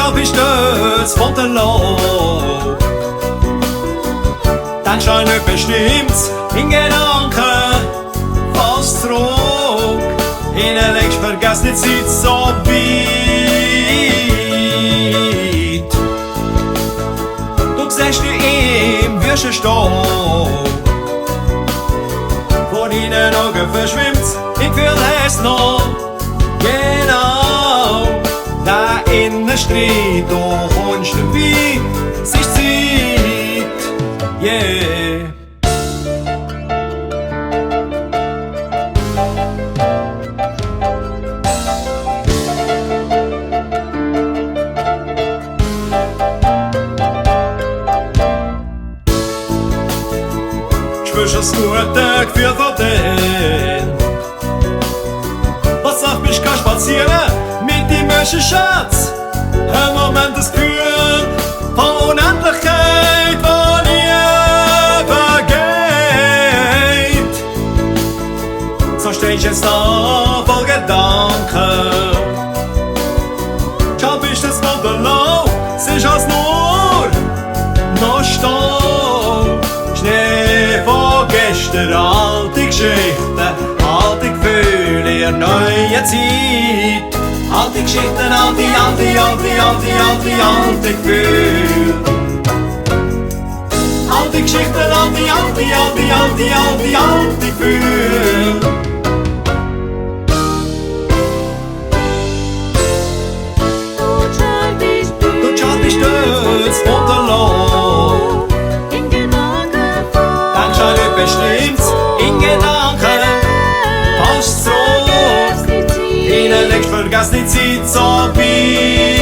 hab ich stolz von der Lauf. Dann scheint bestimmt in Gedanken fast zurück. Hinlegst, vergess die Zeit so weit. Du siehst dich im Würschen stehen. Vor deinen Augen verschwimmt, ich fühl es noch. Genau, da in der Streit, du kommst dabei, es ist Zeit, yeah. Spürst das gute Gefühl von dir? Was sagt mich, kann spazieren mit dem Menschenschatz? Ein Moment das Gefühl von Unendlichkeit, wo nie vergeht. So stehst jetzt da voll Gedanken. Schau, bist das Modello, es ist als nur noch Staub. Schnee von gestern, alte Geschichten, alte Gefühle in der neuen Zeit. Alte Geschichten, alte Gefühle. Alte Geschichten, alte Gefühle. Du schaust dich stolz von der Lauf. Dann scheint es bestimmt in Gedanken fast zurück. Hinlegst, vergess die Zeit so weit.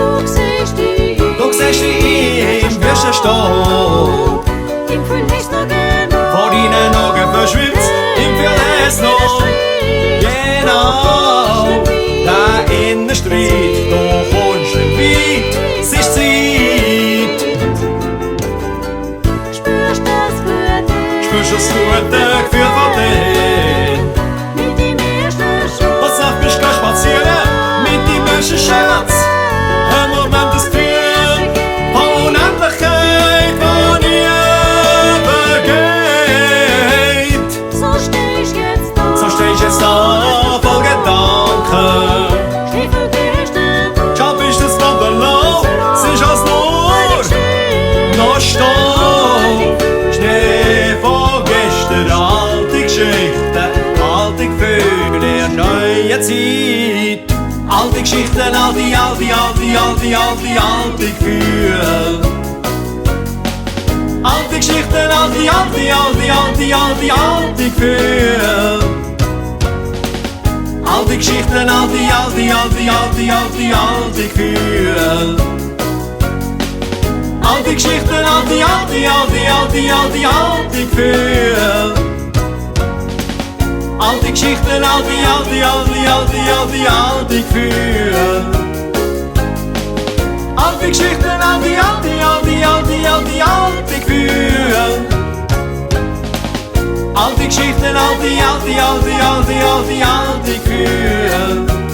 Du siehst dich im Würschen stehen. Vor deinen Augen verschwimmt, im Fühl es noch. Genau, da in der Streit, du kommst weit, es ist Zeit. Spürst das gute Gefühl von dir? Was sagt mich, kann spazieren mit dem Menschenschatz? Ein Moment das Gefühl von Unendlichkeit, wo nie vergeht. So steh ich jetzt da voll Gedanken. Schau, bist das Modello, es ist als nur noch Staub. Schnee von gestern, alte Geschichten, alte Gefühle in der neuen Zeit. Alte Geschichten, alte Gefühle. Alte Geschichten, alte Gefühle. Alte Geschichten, alte Gefühle. Alte Geschichten, alte Gefühle. Alte Geschichten, alte Gefühle. Alte Geschichten, alte Gefühle. Alte Geschichten, alte Gefühle.